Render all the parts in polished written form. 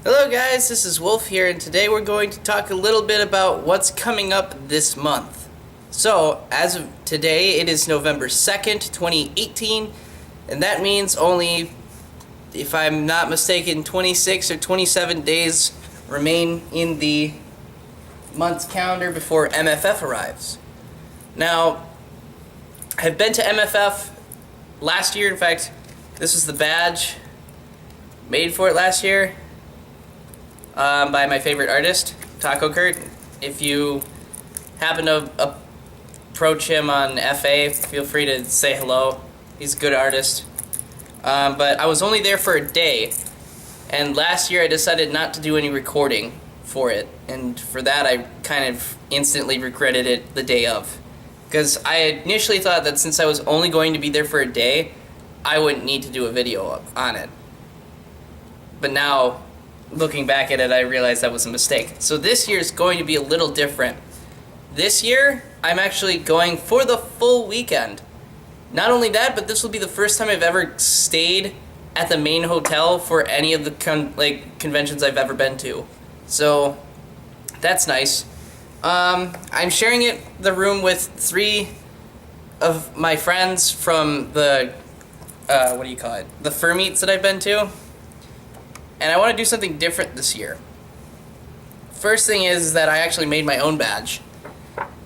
Hello guys, this is Wolf here, and today we're going to talk a little bit about what's coming up this month. So, as of today, it is November 2nd, 2018, and that means only, if I'm not mistaken, 26 or 27 days remain in the month's calendar before MFF arrives. Now, I've been to MFF last year. In fact, this was the badge made for it last year. By my favorite artist, Taco Kurt. If you happen to approach him on FA, feel free to say hello. He's a good artist. But I was only there for a day, and last year I decided not to do any recording for it, and for that I kind of instantly regretted it the day of. Because I initially thought that since I was only going to be there for a day, I wouldn't need to do a video on it. But now, looking back at it, I realized that was a mistake. So this year is going to be a little different. This year, I'm actually going for the full weekend. Not only that, but this will be the first time I've ever stayed at the main hotel for any of the conventions I've ever been to. So that's nice. I'm sharing the room with 3 of my friends from the the fur meets that I've been to. And I want to do something different this year. First thing is that I actually made my own badge,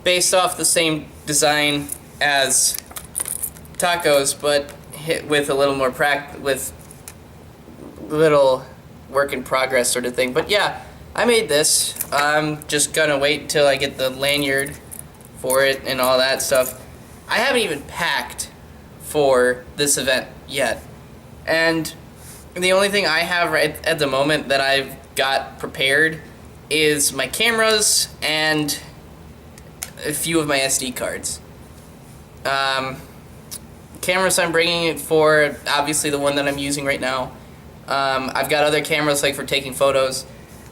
based off the same design as Taco's, but hit with a little more with little work in progress sort of thing. But yeah, I made this. I'm just gonna wait until I get the lanyard for it and all that stuff. I haven't even packed for this event yet, and the only thing I have right at the moment that I've got prepared is my cameras and a few of my SD cards. Cameras I'm bringing it for, obviously the one that I'm using right now. I've got other cameras like for taking photos.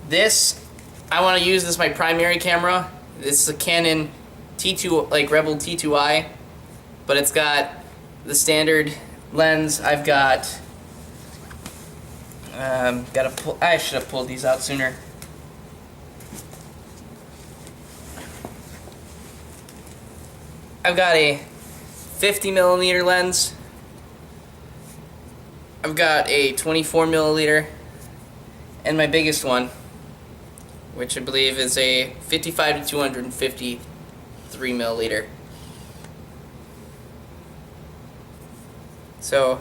This, I want to use as my primary camera. This is a Canon T2, Rebel T2i, but it's got the standard lens. I've got I should have pulled these out sooner. I've got a 50mm lens. I've got a 24mm, and my biggest one, which I believe is a 55 to 253mm. So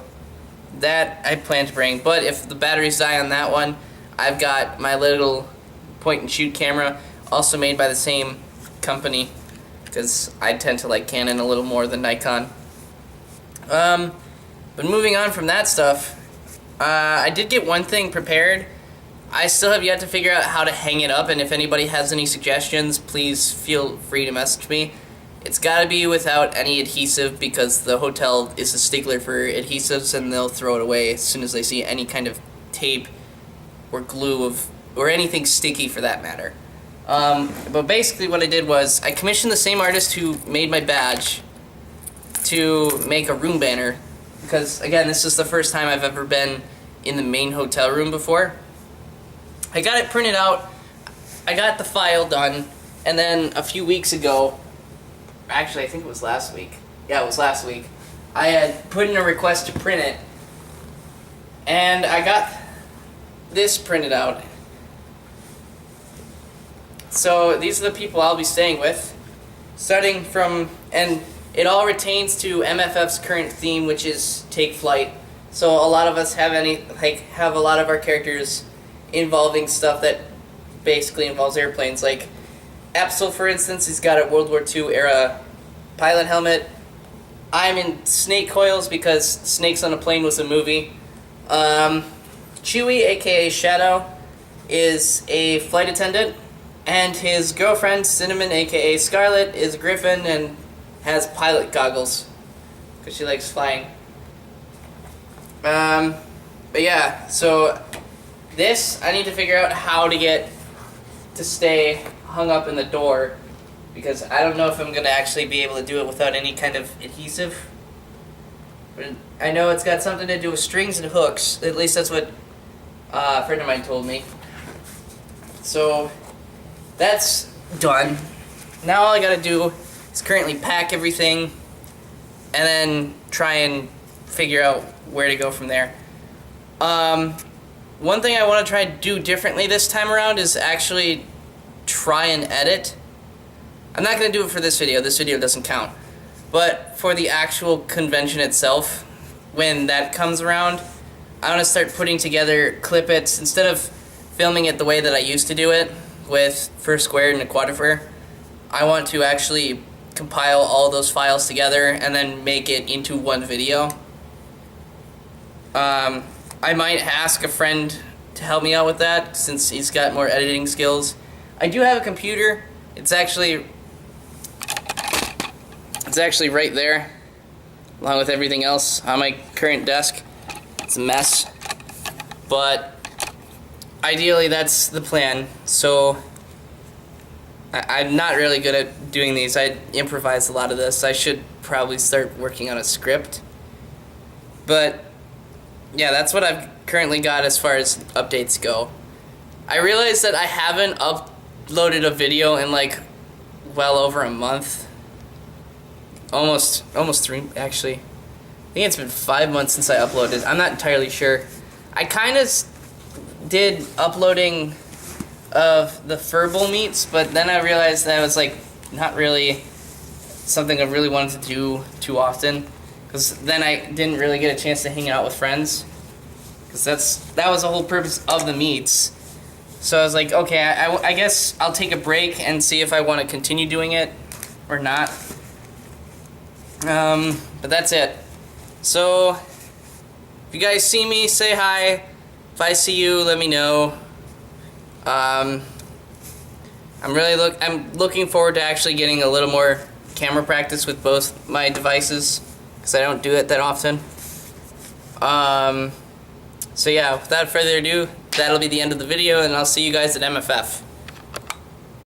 that I plan to bring, but if the batteries die on that one, I've got my little point-and-shoot camera, also made by the same company, because I tend to like Canon a little more than Nikon. But moving on from that stuff, I did get one thing prepared. I still have yet to figure out how to hang it up, and if anybody has any suggestions, please feel free to message me. It's got to be without any adhesive, because the hotel is a stickler for adhesives, and they'll throw it away as soon as they see any kind of tape or glue or anything sticky for that matter. But basically what I did was I commissioned the same artist who made my badge to make a room banner, because again, this is the first time I've ever been in the main hotel room before. I got it printed out, I got the file done, and then a few weeks ago, actually, I think it was last week. Yeah, it was last week. I had put in a request to print it, and I got this printed out. So these are the people I'll be staying with, starting from, and it all retains to MFF's current theme, which is take flight. So a lot of us have have a lot of our characters involving stuff that basically involves airplanes, like Epsil, for instance. He's got a World War II era pilot helmet. I'm in snake coils because Snakes on a Plane was a movie. Chewie, aka Shadow, is a flight attendant, and his girlfriend, Cinnamon, aka Scarlet, is a griffin and has pilot goggles because she likes flying. But yeah, so this, I need to figure out how to get to stay hung up in the door, because I don't know if I'm going to actually be able to do it without any kind of adhesive. But I know it's got something to do with strings and hooks. At least that's what a friend of mine told me. So that's done. Now all I gotta do is currently pack everything and then try and figure out where to go from there. One thing I want to try to do differently this time around is actually try and edit. I'm not going to do it for this video doesn't count. But for the actual convention itself, when that comes around, I want to start putting together clip-its instead of filming it the way that I used to do it with first squared and a quadrifer. I want to actually compile all those files together and then make it into one video. I might ask a friend to help me out with that since he's got more editing skills. I do have a computer. It's actually right there along with everything else on my current desk. It's a mess, but ideally that's the plan. So I'm not really good at doing these. I improvise a lot of this. I should probably start working on a script. But yeah, that's what I've currently got as far as updates go. I realized that I haven't uploaded a video in like well over a month. Almost 3 actually. I think it's been 5 months since I uploaded. I'm not entirely sure. I kind of did uploading of the furball meets, but then I realized that was like not really something I really wanted to do too often, because then I didn't really get a chance to hang out with friends, because that was the whole purpose of the meets. So I was like, okay, I guess I'll take a break and see if I want to continue doing it or not. But that's it. So if you guys see me, say hi. If I see you, let me know. I'm looking forward to actually getting a little more camera practice with both my devices, because I don't do it that often. So yeah, without further ado, that'll be the end of the video, and I'll see you guys at MFF.